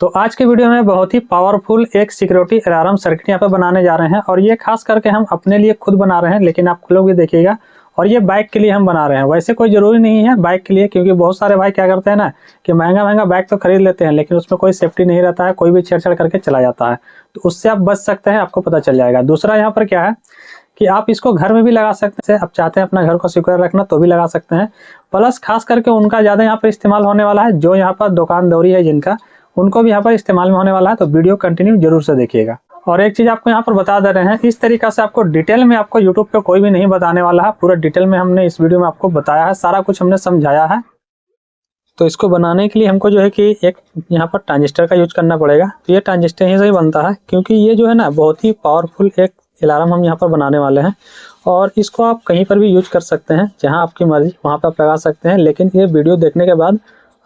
तो आज के वीडियो में बहुत ही पावरफुल एक सिक्योरिटी अलार्म सर्किट यहाँ पे बनाने जा रहे हैं और ये खास करके हम अपने लिए खुद बना रहे हैं, लेकिन आप लोग भी देखिएगा। और ये बाइक के लिए हम बना रहे हैं। वैसे कोई ज़रूरी नहीं है बाइक के लिए, क्योंकि बहुत सारे भाई क्या करते हैं ना कि महंगा महंगा बाइक तो खरीद लेते हैं, लेकिन उसमें कोई सेफ्टी नहीं रहता है, कोई भी छेड़छाड़ करके चला जाता है। तो उससे आप बच सकते हैं, आपको पता चल जाएगा। दूसरा यहाँ पर क्या है कि आप इसको घर में भी लगा सकते हैं। आप चाहते हैं अपना घर को सिक्योर रखना तो भी लगा सकते हैं। प्लस खास करके उनका ज़्यादा यहाँ पर इस्तेमाल होने वाला है जो यहाँ पर दुकानदारी है जिनका, उनको भी यहाँ पर इस्तेमाल में होने वाला है। तो वीडियो कंटिन्यू जरूर से देखिएगा। और एक चीज़ आपको यहाँ पर बता दे रहे हैं, इस तरीका से आपको डिटेल में आपको यूट्यूब पे कोई भी नहीं बताने वाला है। पूरा डिटेल में हमने इस वीडियो में आपको बताया है, सारा कुछ हमने समझाया है। तो इसको बनाने के लिए हमको जो है कि एक यहाँ पर ट्रांजिस्टर का यूज करना पड़ेगा। तो ये ट्रांजिस्टर ही से ही बनता है, क्योंकि ये जो है ना बहुत ही पावरफुल एक अलार्म हम यहाँ पर बनाने वाले हैं। और इसको आप कहीं पर भी यूज कर सकते हैं, जहाँ आपकी मर्जी वहाँ पर आप लगा सकते हैं। लेकिन ये वीडियो देखने के बाद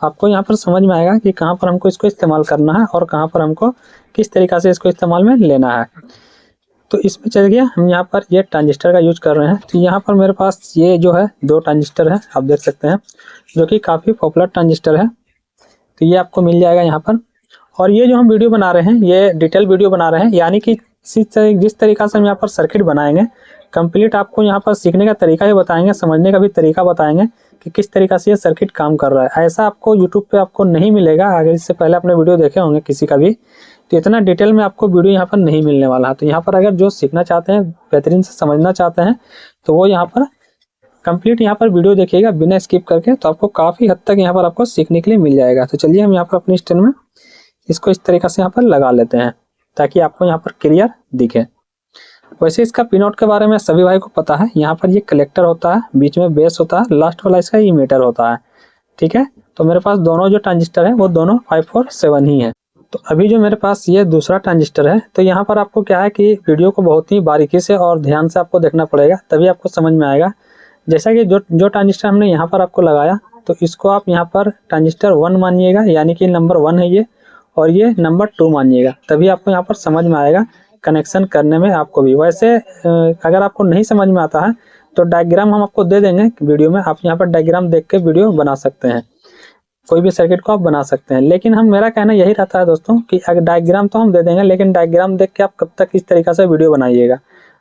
आपको यहाँ पर समझ में आएगा कि कहाँ पर हमको इसको इस्तेमाल करना है और कहाँ पर हमको किस तरीक़ा से इसको इस्तेमाल में लेना है। तो इसमें चल गया, हम यहाँ पर ये ट्रांजिस्टर का यूज कर रहे हैं। तो यहाँ पर मेरे पास ये जो है 2 ट्रांजिस्टर है, आप देख सकते हैं, जो कि काफ़ी पॉपुलर ट्रांजिस्टर है। तो ये आपको मिल जाएगा यहाँ पर। और ये जो हम वीडियो बना रहे हैं ये डिटेल वीडियो बना रहे हैं, यानी कि जिस तरीक़ा से हम यहाँ पर सर्किट बनाएंगे कंप्लीट आपको यहाँ पर सीखने का तरीका भी बताएंगे, समझने का भी तरीका बताएंगे कि किस तरीक़ा से ये सर्किट काम कर रहा है। ऐसा आपको यूट्यूब पे आपको नहीं मिलेगा। अगर इससे पहले अपने वीडियो देखे होंगे किसी का भी, तो इतना डिटेल में आपको वीडियो यहाँ पर नहीं मिलने वाला है। तो यहाँ पर अगर जो सीखना चाहते हैं, बेहतरीन से समझना चाहते हैं, तो वो यहाँ पर कंप्लीट यहाँ पर वीडियो देखिएगा बिना स्किप करके। तो आपको काफ़ी हद तक यहाँ पर आपको सीखने के लिए मिल जाएगा। तो चलिए हम यहाँ पर अपनी स्टैंड में इसको इस तरीक़ा से यहाँ पर लगा लेते हैं, ताकि आपको यहाँ पर क्लियर दिखे। वैसे इसका पिनआउट के बारे में सभी भाई को पता है। यहाँ पर ये कलेक्टर होता है, बीच में बेस होता है, लास्ट वाला इसका इमीटर होता है, ठीक है। तो मेरे पास दोनों जो ट्रांजिस्टर है वो दोनों 547 ही है। तो अभी जो मेरे पास ये दूसरा ट्रांजिस्टर है, तो यहाँ पर आपको क्या है कि वीडियो को बहुत ही बारीकी से और ध्यान से आपको देखना पड़ेगा, तभी आपको समझ में आएगा। जैसा कि जो ट्रांजिस्टर हमने यहाँ पर आपको लगाया, तो इसको आप यहाँ पर ट्रांजिस्टर 1 मानिएगा, यानी कि नंबर 1 है ये, और ये नंबर 2 मानिएगा, तभी आपको यहाँ पर समझ में आएगा कनेक्शन करने में आपको भी। वैसे अगर आपको नहीं समझ में आता है तो डायग्राम हम आपको दे देंगे वीडियो में, आप यहाँ पर डायग्राम देख के वीडियो बना सकते हैं, कोई भी सर्किट को आप बना सकते हैं। लेकिन मेरा कहना यही रहता है दोस्तों कि अगर डायग्राम तो हम दे देंगे, लेकिन डायग्राम देख के आप कब तक इस तरीक़ा से वीडियो बनाइएगा।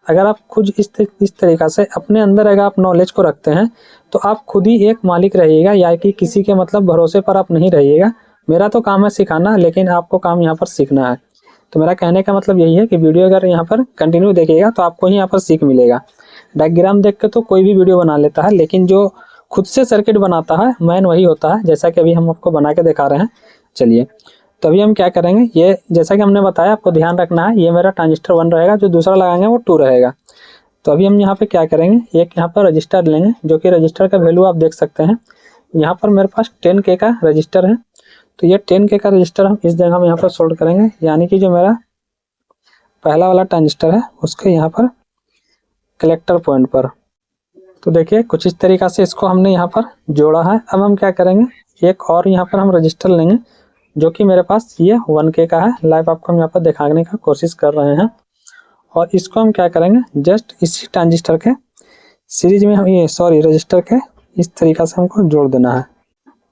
अगर आप खुद इस तरीक़ा से अपने अंदर अगर आप नॉलेज को रखते हैं, तो आप खुद ही एक मालिक रहिएगा, या कि किसी के मतलब भरोसे पर आप नहीं रहिएगा। मेरा तो काम है सिखाना, लेकिन आपको काम यहाँ पर सीखना है। तो मेरा कहने का मतलब यही है कि वीडियो अगर यहाँ पर कंटिन्यू देखिएगा तो आपको ही यहाँ पर सीख मिलेगा। डायग्राम देख के तो कोई भी वीडियो बना लेता है, लेकिन जो खुद से सर्किट बनाता है मैन वही होता है, जैसा कि अभी हम आपको बना के दिखा रहे हैं। चलिए, तो अभी हम क्या करेंगे, ये जैसा कि हमने बताया आपको ध्यान रखना है, ये मेरा ट्रांजिस्टर 1 रहेगा, जो दूसरा लगाएंगे वो 2 रहेगा। तो अभी हम यहाँ पर क्या करेंगे, एक यहाँ पर रजिस्टर लेंगे, जो कि रजिस्टर का वैल्यू आप देख सकते हैं। यहाँ पर मेरे पास 10K का रजिस्टर है। तो ये 10K का रजिस्टर हम इस जगह में यहाँ पर सोल्ड करेंगे, यानी कि जो मेरा पहला वाला ट्रांजिस्टर है उसके यहाँ पर कलेक्टर पॉइंट पर। तो देखिए कुछ इस तरीक़ा से इसको हमने यहाँ पर जोड़ा है। अब हम क्या करेंगे, एक और यहाँ पर हम रजिस्टर लेंगे, जो कि मेरे पास ये 1K का है। लाइव आपको हम यहाँ पर दिखाने का कोशिश कर रहे हैं। और इसको हम क्या करेंगे, जस्ट इसी ट्रांजिस्टर के सीरीज में हम रजिस्टर के इस तरीक़ा से हमको जोड़ देना है।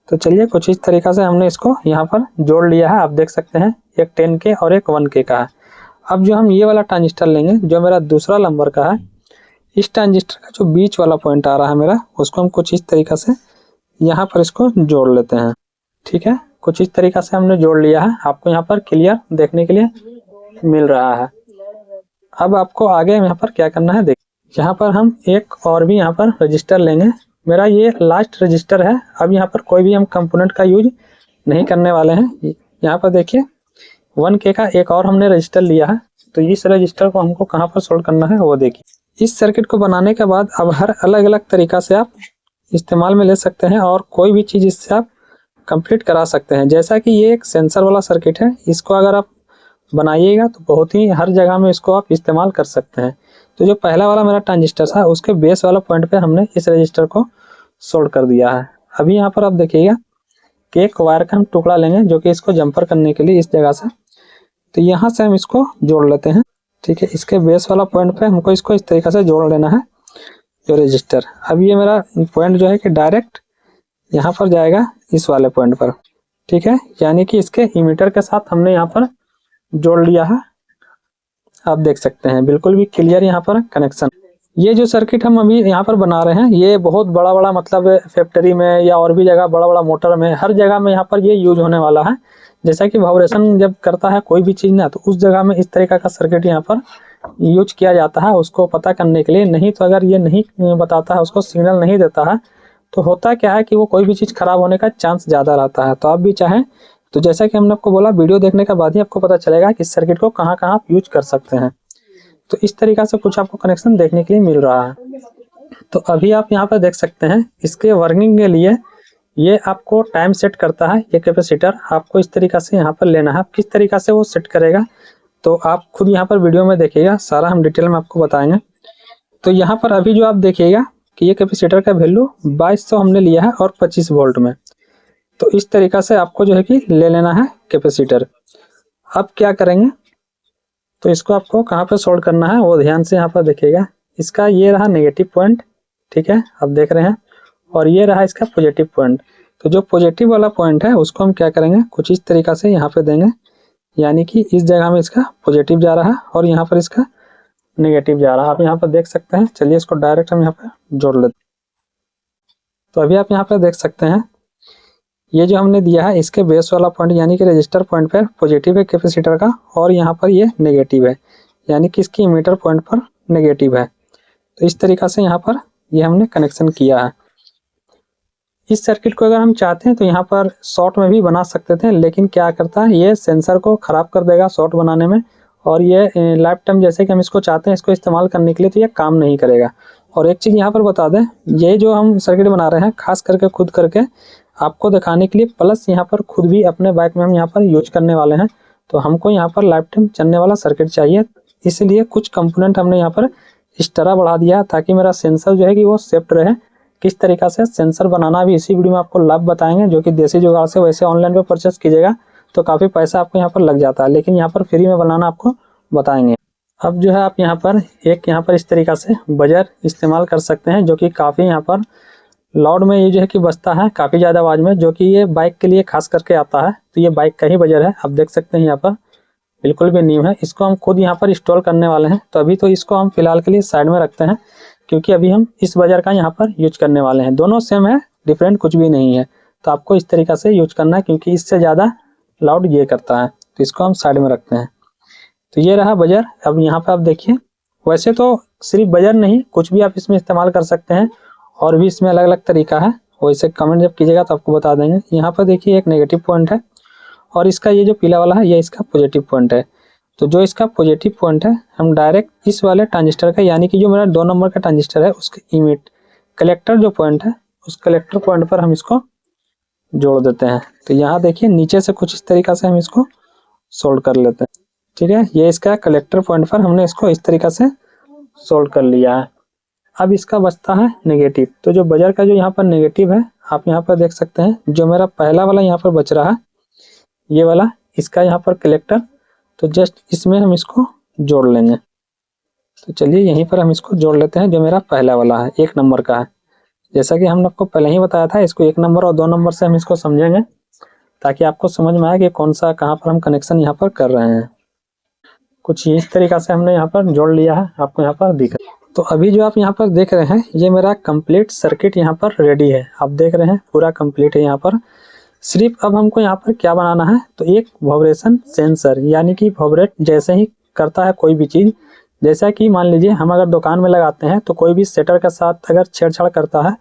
तो चलिए कुछ इस तरीक़ा से हमने इसको यहाँ पर जोड़ लिया है, आप देख सकते हैं, एक 10K और एक 1K का है। अब जो हम ये वाला ट्रांजिस्टर लेंगे जो मेरा दूसरा नंबर का है, इस ट्रांजिस्टर का जो बीच वाला पॉइंट आ रहा है मेरा, उसको हम कुछ इस तरीक़ा से यहाँ पर इसको जोड़ लेते हैं, ठीक है। कुछ इस तरीक़ा से हमने जोड़ लिया है, आपको यहाँ पर क्लियर देखने के लिए मिल रहा है। अब आपको आगे यहाँ पर क्या करना है, देखिए यहाँ पर हम एक और भी यहाँ पर रजिस्टर लेंगे। मेरा ये लास्ट रजिस्टर है। अब यहाँ पर कोई भी हम कंपोनेंट का यूज नहीं करने वाले हैं। यहाँ पर देखिए 1K का एक और हमने रजिस्टर लिया है। तो इस रजिस्टर को हमको कहाँ पर सोल्ड करना है वो देखिए। इस सर्किट को बनाने के बाद अब हर अलग अलग तरीक़ा से आप इस्तेमाल में ले सकते हैं और कोई भी चीज़ इससे आप कंप्लीट करा सकते हैं। जैसा कि ये एक सेंसर वाला सर्किट है, इसको अगर आप बनाइएगा तो बहुत ही हर जगह में इसको आप इस्तेमाल कर सकते हैं। तो जो पहला वाला मेरा ट्रांजिस्टर था उसके बेस वाला पॉइंट पे हमने इस रजिस्टर को सोल्ड कर दिया है। अभी यहाँ पर आप देखिएगा कि एक वायर का हम टुकड़ा लेंगे, जो कि इसको जंपर करने के लिए इस जगह से, तो यहाँ से हम इसको जोड़ लेते हैं, ठीक है। इसके बेस वाला पॉइंट पे हमको इसको इस तरीके से जोड़ लेना है जो रजिस्टर। अब ये मेरा पॉइंट जो है कि डायरेक्ट यहाँ पर जाएगा इस वाले पॉइंट पर। ठीक है, यानी कि इसके इमीटर के साथ हमने यहाँ पर जोड़ लिया है। आप देख सकते हैं बिल्कुल भी क्लियर यहाँ पर कनेक्शन। ये जो सर्किट हम अभी यहाँ पर बना रहे हैं ये बहुत बड़ा बड़ा मतलब फैक्ट्री में या और भी जगह बड़ा बड़ा मोटर में हर जगह में यहाँ पर ये यूज होने वाला है। जैसा कि वाइब्रेशन जब करता है कोई भी चीज़ ना, तो उस जगह में इस तरीका का सर्किट यहाँ पर यूज किया जाता है उसको पता करने के लिए। नहीं तो अगर ये नहीं बताता है, उसको सिग्नल नहीं देता है, तो होता क्या है कि वो कोई भी चीज़ खराब होने का चांस ज़्यादा रहता है। तो आप भी चाहें तो जैसा कि हमने आपको बोला, वीडियो देखने के बाद ही आपको पता चलेगा कि इस सर्किट को कहाँ कहाँ आप यूज कर सकते हैं। तो इस तरीका से कुछ आपको कनेक्शन देखने के लिए मिल रहा है। तो अभी आप यहाँ पर देख सकते हैं इसके वर्किंग के लिए ये आपको टाइम सेट करता है। ये कैपेसिटर आपको इस तरीका से यहाँ पर लेना है। किस तरीका से वो सेट करेगा तो आप खुद यहाँ पर वीडियो में देखिएगा, सारा हम डिटेल में आपको बताएंगे। तो यहाँ पर अभी जो आप देखिएगा कि ये कैपेसिटर का वैल्यू 2200 हमने लिया है और 25 वोल्ट में। तो इस तरीका से आपको जो है कि ले लेना है कैपेसिटर। अब क्या करेंगे तो इसको आपको कहाँ पे सोल्ड करना है वो ध्यान से यहाँ पर देखिएगा। इसका ये रहा नेगेटिव पॉइंट, ठीक है, आप देख रहे हैं, और ये रहा इसका पॉजिटिव पॉइंट। तो जो पॉजिटिव वाला पॉइंट है उसको हम क्या करेंगे कुछ इस तरीका से यहाँ पे देंगे, यानी कि इस जगह में इसका पॉजिटिव जा रहा है और यहाँ पर इसका नेगेटिव जा रहा है। आप यहाँ पर देख सकते हैं। चलिए इसको डायरेक्ट हम यहाँ पे जोड़ लेते हैं। तो अभी आप यहाँ पे देख सकते हैं ये जो हमने दिया है इसके बेस वाला पॉइंट यानी कि रजिस्टर पॉइंट पर पॉजिटिव है कैपेसिटर का, और यहाँ पर ये नेगेटिव है यानी कि इसकी इमीटर पॉइंट पर नेगेटिव है। तो इस तरीका से यहाँ पर ये हमने कनेक्शन किया है। इस सर्किट को अगर हम चाहते हैं तो यहाँ पर शॉर्ट में भी बना सकते थे, लेकिन क्या करता है ये सेंसर को ख़राब कर देगा शॉर्ट बनाने में, और ये लाइफ टाइम जैसे कि हम इसको चाहते हैं इसको इस्तेमाल करने के लिए तो ये काम नहीं करेगा। और एक चीज़ यहाँ पर बता दें, ये जो हम सर्किट बना रहे हैं खास करके खुद करके आपको दिखाने के लिए, प्लस यहाँ पर खुद भी अपने बाइक में हम यहाँ पर यूज करने वाले हैं। तो हमको यहाँ पर लाइफ टाइम चलने वाला सर्किट चाहिए, इसलिए कुछ कंपोनेंट हमने यहाँ पर इस तरह बढ़ा दिया ताकि मेरा सेंसर जो है कि वो सेफ्ट रहे। किस तरीका से सेंसर बनाना भी इसी वीडियो में आपको लाभ बताएंगे, जो कि देसी जुगाड़ से वैसे ऑनलाइन पे परचेस कीजिएगा तो काफ़ी पैसा आपको यहाँ पर लग जाता है, लेकिन यहाँ पर फ्री में बनाना आपको बताएंगे। अब जो है आप यहाँ पर इस तरीका से बजर इस्तेमाल कर सकते हैं, जो कि काफ़ी यहाँ पर लाउड में ये जो है कि बजता है काफ़ी ज़्यादा आवाज़ में, जो कि ये बाइक के लिए खास करके आता है। तो ये बाइक का ही बजर है, आप देख सकते हैं यहाँ पर बिल्कुल भी न्यू है। इसको हम खुद यहाँ पर इंस्टॉल करने वाले हैं, तो अभी तो इसको हम फिलहाल के लिए साइड में रखते हैं क्योंकि अभी हम इस बजर का यहाँ पर यूज करने वाले हैं। दोनों सेम है, डिफरेंट कुछ भी नहीं है। तो आपको इस तरीका से यूज करना है क्योंकि इससे ज़्यादा लाउड ये करता है। तो इसको हम साइड में रखते हैं। तो ये रहा बजर। अब यहाँ पे आप देखिए, वैसे तो सिर्फ बजर नहीं कुछ भी आप इसमें इस्तेमाल कर सकते हैं, और भी इसमें अलग अलग तरीका है, वैसे कमेंट जब कीजिएगा तो आपको बता देंगे। यहाँ पर देखिए एक नेगेटिव पॉइंट है और इसका ये जो पीला वाला है ये इसका पॉजिटिव पॉइंट है। तो जो इसका पॉजिटिव पॉइंट है हम डायरेक्ट इस वाले ट्रांजिस्टर का, यानी कि जो मेरा 2 नंबर का ट्रांजिस्टर है उसके इमिट कलेक्टर जो पॉइंट है उस कलेक्टर पॉइंट पर हम इसको जोड़ देते हैं। तो यहाँ देखिए नीचे से कुछ इस तरीका से हम इसको सोल्ड कर लेते हैं, ठीक है। ये इसका कलेक्टर पॉइंट पर हमने इसको इस तरीका से सोल्ड कर लिया है। अब इसका बचता है नेगेटिव। तो जो बजर का जो यहाँ पर नेगेटिव है आप यहाँ पर देख सकते हैं, जो मेरा पहला वाला यहाँ पर बच रहा है ये वाला, इसका यहाँ पर कलेक्टर, तो जस्ट इसमें हम इसको जोड़ लेंगे। तो चलिए यहीं पर हम इसको जोड़ लेते हैं। जो मेरा पहला वाला है 1 नंबर का है, जैसा कि हमने आपको पहले ही बताया था, इसको 1 नंबर और 2 नंबर से हम इसको समझेंगे ताकि आपको समझ में आए कि कौन सा कहाँ पर हम कनेक्शन यहाँ पर कर रहे हैं। कुछ इस तरीका से हमने यहाँ पर जोड़ लिया है, आपको यहाँ पर दिख रहा है। तो अभी जो आप यहाँ पर देख रहे हैं ये मेरा कंप्लीट सर्किट यहाँ पर रेडी है। आप देख रहे हैं पूरा कंप्लीट है यहाँ पर। सिर्फ अब हमको यहाँ पर क्या बनाना है, तो एक वाइब्रेशन सेंसर, यानी कि वाइब्रेट जैसे ही करता है कोई भी चीज़, जैसा कि मान लीजिए हम अगर दुकान में लगाते हैं तो कोई भी सेटर के साथ अगर छेड़छाड़ करता है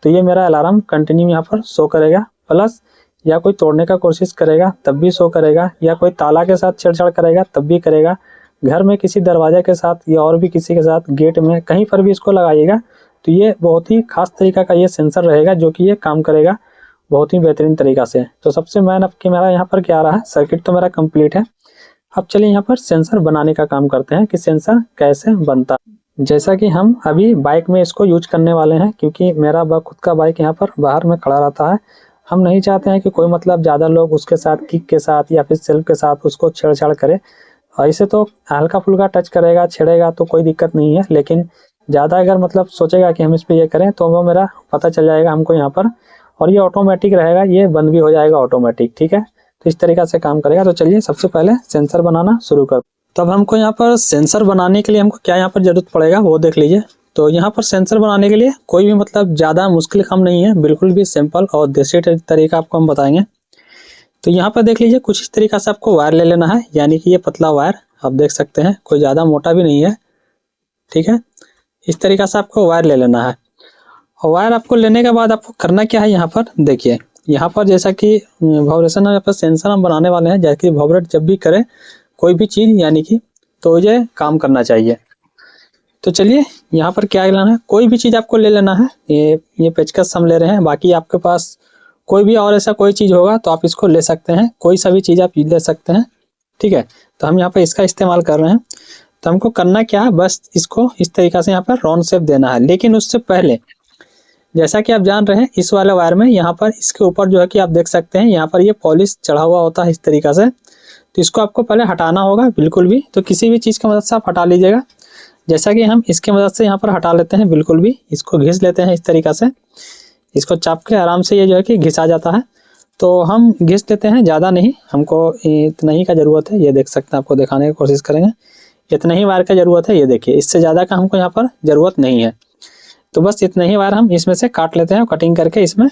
तो ये मेरा अलार्म कंटिन्यू यहाँ पर शो करेगा, प्लस या कोई तोड़ने का कोशिश करेगा तब भी शो करेगा, या कोई ताला के साथ छेड़छाड़ करेगा तब भी करेगा, घर में किसी दरवाजे के साथ या और भी किसी के साथ गेट में कहीं पर भी इसको लगाइएगा तो ये बहुत ही खास तरीका का ये सेंसर रहेगा जो कि ये काम करेगा बहुत ही बेहतरीन तरीका से। तो सबसे मेन अब कि मेरा यहाँ पर क्या रहा है, सर्किट तो मेरा कंप्लीट है। अब चलिए यहाँ पर सेंसर बनाने का काम करते हैं कि सेंसर कैसे बनता है। जैसा कि हम अभी बाइक में इसको यूज करने वाले हैं, क्योंकि मेरा खुद का बाइक यहाँ पर बाहर में खड़ा रहता है। हम नहीं चाहते हैं कि कोई मतलब ज़्यादा लोग उसके साथ किक के साथ या फिर सेल्फ के साथ उसको छेड़छाड़ करे। ऐसे तो हल्का फुल्का टच करेगा छेड़ेगा तो कोई दिक्कत नहीं है, लेकिन ज़्यादा अगर मतलब सोचेगा कि हम इस पर ये करें तो वो मेरा पता चल जाएगा हमको यहाँ पर, और ये ऑटोमेटिक रहेगा, ये बंद भी हो जाएगा ऑटोमेटिक, ठीक है। तो इस तरीक़ा से काम करेगा। तो चलिए सबसे पहले सेंसर बनाना शुरू कर। तो अब हमको यहाँ पर सेंसर बनाने के लिए हमको क्या यहाँ पर ज़रूरत पड़ेगा वो देख लीजिए। तो यहाँ पर सेंसर बनाने के लिए कोई भी मतलब ज़्यादा मुश्किल काम नहीं है, बिल्कुल भी सिंपल और देसी तरीका आपको हम बताएंगे। तो यहाँ पर देख लीजिए, कुछ इस तरीक़ा से आपको वायर ले लेना है, यानी कि ये पतला वायर आप देख सकते हैं, कोई ज़्यादा मोटा भी नहीं है, ठीक है। इस तरीक़ा से आपको वायर ले लेना है। और वायर आपको लेने के बाद आपको करना क्या है, यहाँ पर देखिए, यहाँ पर जैसा कि वाइब्रेशन यहाँ पर सेंसर हम बनाने वाले हैं, जैसे कि वाइब्रेट जब भी करे कोई भी चीज़, यानी कि तो ये काम करना चाहिए। तो चलिए यहाँ पर क्या लेना है, कोई भी चीज़ आपको ले लेना है। ये पेचकस हम ले रहे हैं, बाकी आपके पास कोई भी और ऐसा कोई चीज़ होगा तो आप इसको ले सकते हैं, कोई सा भी चीज़ आप ले सकते हैं, ठीक है। तो हम यहाँ पर इसका इस्तेमाल कर रहे हैं। तो हमको करना क्या है, बस इसको इस तरीक़ा से यहाँ पर राउंड शेप देना है। लेकिन उससे पहले जैसा कि आप जान रहे हैं, इस वाले वायर में यहाँ पर इसके ऊपर जो है कि आप देख सकते हैं यहाँ पर ये पॉलिश चढ़ा हुआ होता है इस तरीक़ा से। तो इसको आपको पहले हटाना होगा बिल्कुल भी। तो किसी भी चीज़ की मदद से आप हटा लीजिएगा, जैसा कि हम इसकी मदद से यहाँ पर हटा लेते हैं, बिल्कुल भी इसको घिस लेते हैं इस तरीक़ा से। इसको चाप के आराम से ये जो है कि घिसा जाता है। तो हम घिस लेते हैं, ज़्यादा नहीं, हमको इतना ही का ज़रूरत है। ये देख सकते हैं, आपको दिखाने की कोशिश करेंगे, इतना ही वायर का ज़रूरत है। ये देखिए, इससे ज़्यादा का हमको यहाँ पर ज़रूरत नहीं है। तो बस इतना ही वायर हम इसमें से काट लेते हैं, कटिंग करके इसमें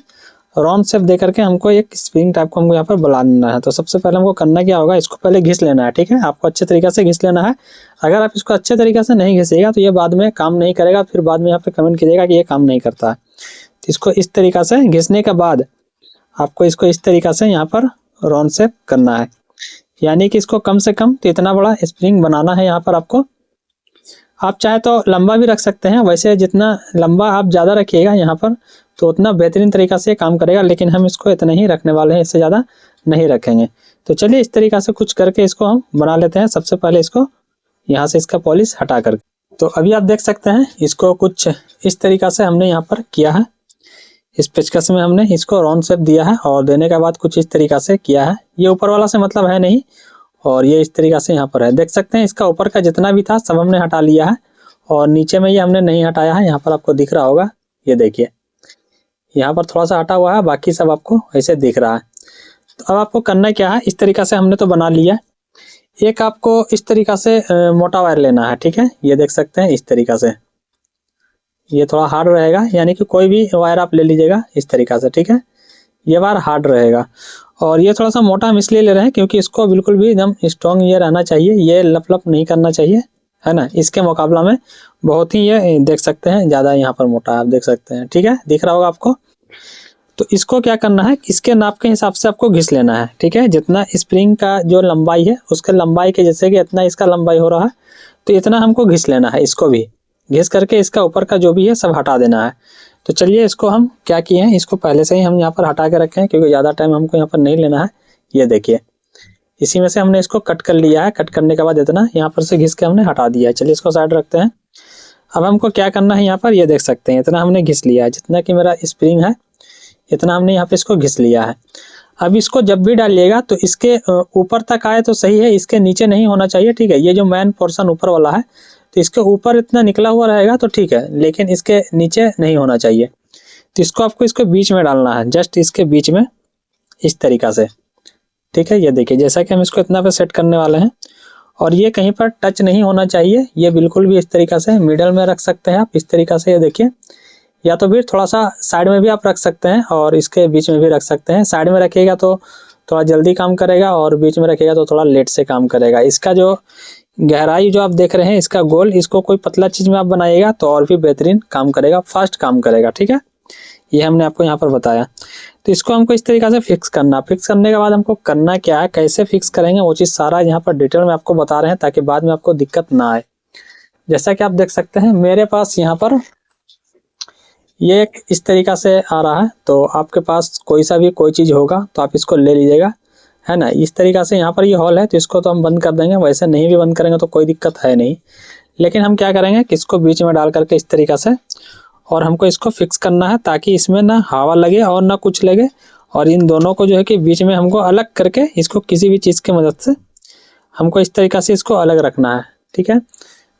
राउंड शेप दे करके हमको एक स्प्रिंग टाइप को हमको यहाँ पर बनाना है। तो सबसे पहले हमको करना क्या होगा, इसको पहले घिस लेना है, ठीक है। आपको अच्छे तरीके से घिस लेना है। अगर आप इसको अच्छे तरीके से नहीं घिसेगा तो ये बाद में काम नहीं करेगा, फिर बाद में यहाँ पर कमेंट कीजिएगा कि ये काम नहीं करता है। तो इसको इस तरीक़ा से घिसने के बाद आपको इसको इस तरीक़ा से यहाँ पर राउंड शेप करना है, यानी कि इसको कम से कम तो इतना बड़ा स्प्रिंग बनाना है यहाँ पर आपको। आप चाहे तो लंबा भी रख सकते हैं, वैसे जितना लंबा आप ज़्यादा रखिएगा यहाँ पर तो उतना बेहतरीन तरीक़ा से काम करेगा, लेकिन हम इसको इतना ही रखने वाले हैं, इससे ज़्यादा नहीं रखेंगे। तो चलिए इस तरीक़ा से कुछ करके इसको हम बना लेते हैं। सबसे पहले इसको यहाँ से इसका पॉलिश हटा कर, तो अभी आप देख सकते हैं इसको कुछ इस तरीक़ा से हमने यहाँ पर किया है। इस पेचकस में हमने इसको राउंड शेप दिया है और देने के बाद कुछ इस तरीक़ा से किया है। ये ऊपर वाला से मतलब है नहीं, और ये इस तरीक़ा से यहाँ पर है, देख सकते हैं। इसका ऊपर का जितना भी था सब हमने हटा लिया है, और नीचे में ये हमने नहीं हटाया है। यहाँ पर आपको दिख रहा होगा, ये देखिए यहाँ पर थोड़ा सा हटा हुआ है, बाकी सब आपको ऐसे दिख रहा है। तो अब आपको करना क्या है, इस तरीक़ा से हमने तो बना लिया। एक आपको इस तरीक़ा से मोटा वायर लेना है, ठीक है। ये देख सकते हैं इस तरीक़ा से, ये थोड़ा हार्ड रहेगा, यानी कि कोई भी वायर आप ले लीजिएगा इस तरीक़ा से, ठीक है। ये वायर हार्ड रहेगा, और ये थोड़ा सा मोटा हम इसलिए ले रहे हैं क्योंकि इसको बिल्कुल भी एकदम स्ट्रॉन्ग ये रहना चाहिए, ये लप नहीं करना चाहिए, है ना। इसके मुकाबला में बहुत ही ये देख सकते हैं ज़्यादा यहाँ पर मोटा है, आप देख सकते हैं, ठीक है, दिख रहा होगा आपको। तो इसको क्या करना है, इसके नाप के हिसाब से आपको घिस लेना है, ठीक है। जितना स्प्रिंग का जो लंबाई है उसके लंबाई के जैसे कि इतना इसका लंबाई हो रहा है, तो इतना हमको घिस लेना है। इसको भी घिस करके इसका ऊपर का जो भी है सब हटा देना है। तो चलिए इसको हम क्या किए हैं, इसको पहले से ही हम यहाँ पर हटा के रखे हैं, क्योंकि ज़्यादा टाइम हमको यहाँ पर नहीं लेना है। ये देखिए, इसी में से हमने इसको कट कर लिया है। कट करने के बाद इतना यहाँ पर से घिस के हमने हटा दिया है। चलिए इसको साइड रखते हैं। अब हमको क्या करना है, यहाँ पर ये देख सकते हैं इतना हमने घिस लिया है, जितना कि मेरा स्प्रिंग है इतना हमने यहाँ पे इसको घिस लिया है। अब इसको जब भी डालिएगा तो इसके ऊपर तक आए तो सही है, इसके नीचे नहीं होना चाहिए, ठीक है। ये जो मेन पोर्शन ऊपर वाला है तो इसके ऊपर इतना निकला हुआ रहेगा तो ठीक है, लेकिन इसके नीचे नहीं होना चाहिए। तो इसको आपको इसके बीच में डालना है, जस्ट इसके बीच में इस तरीक़ा से, ठीक है। ये देखिए, जैसा कि हम इसको इतना पे सेट करने वाले हैं, और ये कहीं पर टच नहीं होना चाहिए, ये बिल्कुल भी इस तरीक़ा से मिडल में रख सकते हैं आप इस तरीक़ा से। ये देखिए, या तो फिर थोड़ा सा साइड में भी आप रख सकते हैं और इसके बीच में भी रख सकते हैं। साइड में रखिएगा तो थोड़ा जल्दी काम करेगा, और बीच में रखिएगा तो थोड़ा लेट से काम करेगा। इसका जो गहराई जो आप देख रहे हैं, इसका गोल, इसको कोई पतला चीज़ में आप बनाइएगा तो और भी बेहतरीन काम करेगा, फास्ट काम करेगा, ठीक है। ये हमने आपको यहाँ पर बताया। तो इसको हमको इस तरीक़ा से फिक्स करना। फिक्स करने के बाद हमको करना क्या है, कैसे फिक्स करेंगे वो चीज़ सारा यहाँ पर डिटेल में आपको बता रहे हैं, ताकि बाद में आपको दिक्कत ना आए। जैसा कि आप देख सकते हैं मेरे पास यहाँ पर ये एक इस तरीक़ा से आ रहा है। तो आपके पास कोई सा भी कोई चीज़ होगा तो आप इसको ले लीजिएगा, है ना। इस तरीक़ा से यहाँ पर ये हॉल है, तो इसको तो हम बंद कर देंगे, वैसे नहीं भी बंद करेंगे तो कोई दिक्कत है नहीं। लेकिन हम क्या करेंगे कि इसको बीच में डाल करके इस तरीक़ा से, और हमको इसको फिक्स करना है ताकि इसमें ना हवा लगे और ना कुछ लगे, और इन दोनों को जो है कि बीच में हमको अलग करके इसको किसी भी चीज़ की मदद से हमको इस तरीक़ा से इसको अलग रखना है, ठीक है।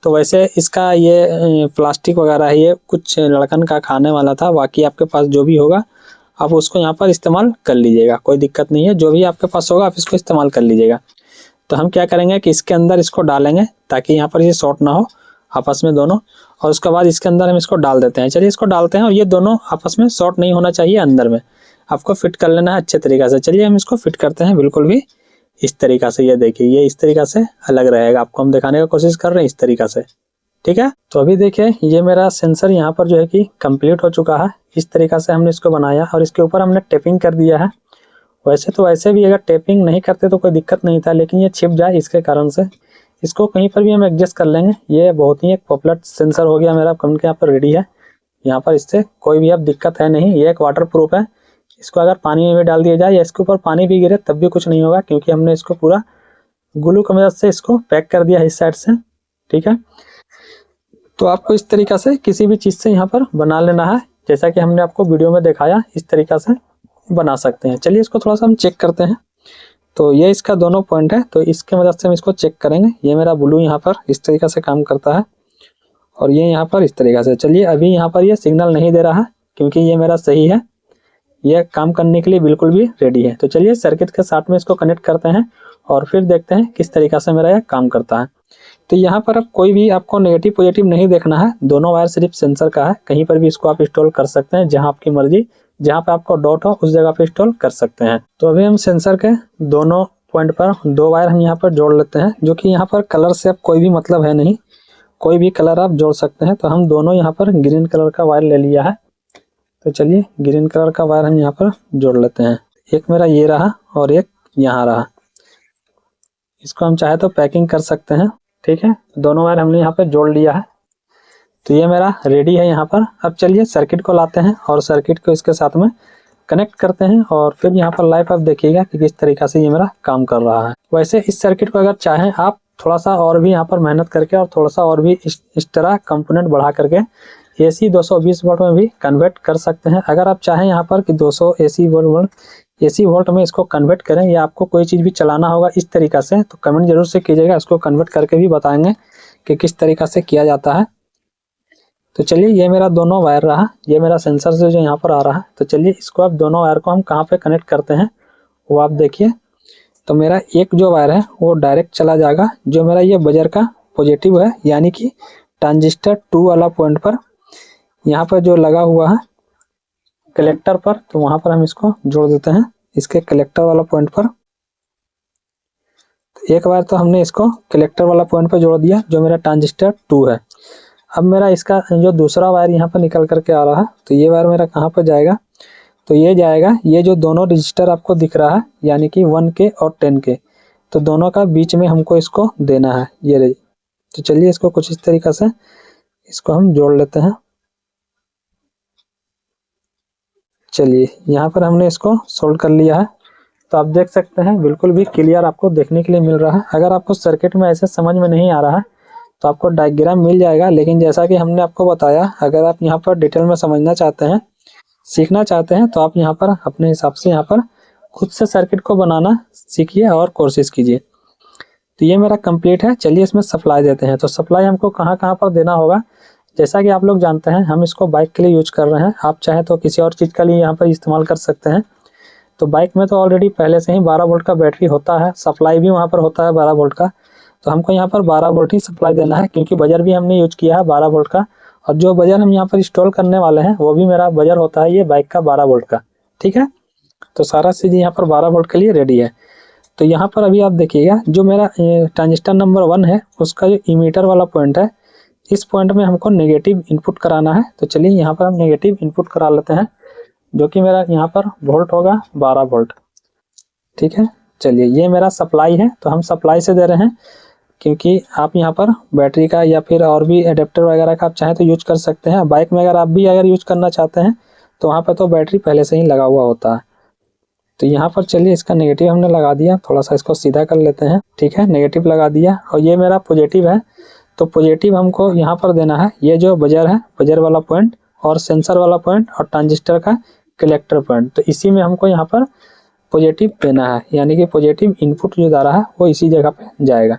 तो वैसे इसका ये प्लास्टिक वगैरह है, ये कुछ लड़कन का खाने वाला था, बाकी आपके पास जो भी होगा आप उसको यहाँ पर इस्तेमाल कर लीजिएगा, कोई दिक्कत नहीं है। जो भी आपके पास होगा आप इसको इस्तेमाल कर लीजिएगा। तो हम क्या करेंगे कि इसके अंदर इसको डालेंगे ताकि यहाँ पर ये शॉर्ट ना हो आपस में दोनों, और उसके बाद इसके अंदर हम इसको डाल देते हैं। चलिए इसको डालते हैं, और ये दोनों आपस में शॉर्ट नहीं होना चाहिए, अंदर में आपको फिट कर लेना है अच्छे तरीक़ा से। चलिए हम इसको फिट करते हैं बिल्कुल भी इस तरीक़ा से। ये देखिए ये इस तरीक़ा से अलग रहेगा, आपको हम दिखाने की कोशिश कर रहे हैं इस तरीक़ा से, ठीक है। तो अभी देखिए ये मेरा सेंसर यहाँ पर जो है कि कंप्लीट हो चुका है। इस तरीक़ा से हमने इसको बनाया और इसके ऊपर हमने टेपिंग कर दिया है। वैसे तो वैसे भी अगर टेपिंग नहीं करते तो कोई दिक्कत नहीं था, लेकिन ये छिप जाए इसके कारण से इसको कहीं पर भी हम एडजस्ट कर लेंगे। ये बहुत ही एक पॉपुलर सेंसर हो गया मेरा, कम के यहाँ पर रेडी है। यहाँ पर इससे कोई भी अब दिक्कत है नहीं। ये एक वाटर प्रूफ है, इसको अगर पानी में भी डाल दिया जाए या इसके ऊपर पानी भी गिरे तब भी कुछ नहीं होगा, क्योंकि हमने इसको पूरा ग्लू की मदद से इसको पैक कर दिया है इस साइड से, ठीक है। तो आपको इस तरीक़ा से किसी भी चीज़ से यहाँ पर बना लेना है, जैसा कि हमने आपको वीडियो में दिखाया इस तरीक़ा से बना सकते हैं। चलिए इसको थोड़ा सा हम चेक करते हैं। तो ये इसका दोनों पॉइंट है, तो इसके मदद से हम इसको चेक करेंगे। ये मेरा ब्लू यहाँ पर इस तरीक़ा से काम करता है और ये यहाँ पर इस तरीक़ा से। चलिए अभी यहाँ पर ये सिग्नल नहीं दे रहा है क्योंकि ये मेरा सही है, ये काम करने के लिए बिल्कुल भी रेडी है। तो चलिए सर्किट के साथ में इसको कनेक्ट करते हैं और फिर देखते हैं किस तरीक़ा से मेरा यह काम करता है। तो यहाँ पर अब कोई भी आपको नेगेटिव पॉजिटिव नहीं देखना है, दोनों वायर सिर्फ सेंसर का है। कहीं पर भी इसको आप इंस्टॉल कर सकते हैं, जहाँ आपकी मर्जी, जहाँ पे आपको डॉट हो उस जगह पे इंस्टॉल कर सकते हैं। तो अभी हम सेंसर के दोनों पॉइंट पर दो वायर हम यहाँ पर जोड़ लेते हैं, जो कि यहाँ पर कलर से अब कोई भी मतलब है नहीं, कोई भी कलर आप जोड़ सकते हैं। तो हम दोनों यहाँ पर ग्रीन कलर का वायर ले लिया है। तो चलिए ग्रीन कलर का वायर हम यहाँ पर जोड़ लेते हैं। एक मेरा ये रहा और एक यहाँ रहा, इसको हम चाहे तो पैकिंग कर सकते हैं, ठीक है। दोनों वायर हमने यहाँ पर जोड़ लिया है। तो ये मेरा रेडी है यहाँ पर। अब चलिए सर्किट को लाते हैं और सर्किट को इसके साथ में कनेक्ट करते हैं और फिर यहाँ पर लाइव आप देखिएगा कि किस तरीक़ा से ये मेरा काम कर रहा है। वैसे इस सर्किट को अगर चाहें आप थोड़ा सा और भी यहाँ पर मेहनत करके और थोड़ा सा और भी इस तरह कंपोनेंट बढ़ा करके AC 220 वोल्ट में भी कन्वर्ट कर सकते हैं। अगर आप चाहें यहाँ पर कि 200 AC वोल्ट में इसको कन्वर्ट करें या आपको कोई चीज़ भी चलाना होगा इस तरीक़ा से, तो कमेंट जरूर से कीजिएगा, इसको कन्वर्ट करके भी बताएंगे कि किस तरीक़ा से किया जाता है। तो चलिए ये मेरा दोनों वायर रहा, ये मेरा सेंसर से जो यहाँ पर आ रहा है। तो चलिए इसको अब दोनों वायर को हम कहाँ पे कनेक्ट करते हैं वो आप देखिए। तो मेरा एक जो वायर है वो डायरेक्ट चला जाएगा, जो मेरा ये बजर का पॉजिटिव है, यानी कि ट्रांजिस्टर 2 वाला पॉइंट पर यहाँ पर जो लगा हुआ है कलेक्टर पर, तो वहाँ पर हम इसको जोड़ देते हैं इसके कलेक्टर वाला पॉइंट पर। तो एक वायर तो हमने इसको कलेक्टर वाला पॉइंट पर जोड़ दिया जो मेरा ट्रांजिस्टर 2 है। अब मेरा इसका जो दूसरा वायर यहाँ पर निकल करके आ रहा है, तो ये वायर मेरा कहाँ पर जाएगा, तो ये जाएगा, ये जो दोनों रजिस्टर आपको दिख रहा है यानी कि 1K और 10K, तो दोनों का बीच में हमको इसको देना है ये रही। तो चलिए इसको कुछ इस तरीक़ा से इसको हम जोड़ लेते हैं। चलिए यहाँ पर हमने इसको सोल्ड कर लिया है। तो आप देख सकते हैं बिल्कुल भी क्लियर आपको देखने के लिए मिल रहा है। अगर आपको सर्किट में ऐसे समझ में नहीं आ रहा है तो आपको डायग्राम मिल जाएगा, लेकिन जैसा कि हमने आपको बताया, अगर आप यहाँ पर डिटेल में समझना चाहते हैं, सीखना चाहते हैं, तो आप यहाँ पर अपने हिसाब से यहाँ पर खुद से सर्किट को बनाना सीखिए और कोशिश कीजिए। तो ये मेरा कंप्लीट है। चलिए इसमें सप्लाई देते हैं। तो सप्लाई हमको कहाँ कहाँ पर देना होगा, जैसा कि आप लोग जानते हैं हम इसको बाइक के लिए यूज कर रहे हैं, आप चाहे तो किसी और चीज़ के लिए यहाँ पर इस्तेमाल कर सकते हैं। तो बाइक में तो ऑलरेडी पहले से ही 12 वोल्ट का बैटरी होता है, सप्लाई भी वहाँ पर होता है 12 वोल्ट का। तो हमको यहाँ पर 12 वोल्ट ही सप्लाई देना है, क्योंकि बजर भी हमने यूज किया है 12 वोल्ट का, और जो बजर हम यहाँ पर इंस्टॉल करने वाले हैं वो भी मेरा बजर होता है ये बाइक का 12 वोल्ट का, ठीक है। तो सारा चीज़ यहाँ पर 12 वोल्ट के लिए रेडी है। तो यहाँ पर अभी आप देखिएगा जो मेरा ट्रांजिस्टर नंबर 1 है उसका जो इमीटर वाला पॉइंट है, इस पॉइंट में हमको नेगेटिव इनपुट कराना है। तो चलिए यहाँ पर हम नेगेटिव इनपुट करा लेते हैं, जो कि मेरा यहाँ पर वोल्ट होगा 12 वोल्ट, ठीक है। चलिए ये मेरा सप्लाई है, तो हम सप्लाई से दे रहे हैं, क्योंकि आप यहाँ पर बैटरी का या फिर और भी एडेप्टर वगैरह का आप चाहें तो यूज कर सकते हैं। बाइक में अगर आप भी यूज करना चाहते हैं तो वहाँ पर तो बैटरी पहले से ही लगा हुआ होता है। तो यहाँ पर चलिए इसका नेगेटिव हमने लगा दिया, थोड़ा सा इसको सीधा कर लेते हैं, ठीक है। नेगेटिव लगा दिया और ये मेरा पॉजिटिव है। तो पॉजिटिव हमको यहाँ पर देना है, ये जो बजर है, बजर वाला पॉइंट और सेंसर वाला पॉइंट और ट्रांजिस्टर का कलेक्टर पॉइंट, तो इसी में हमको यहाँ पर पॉजिटिव देना है, यानी कि पॉजिटिव इनपुट जो जा रहा है वो इसी जगह पे जाएगा।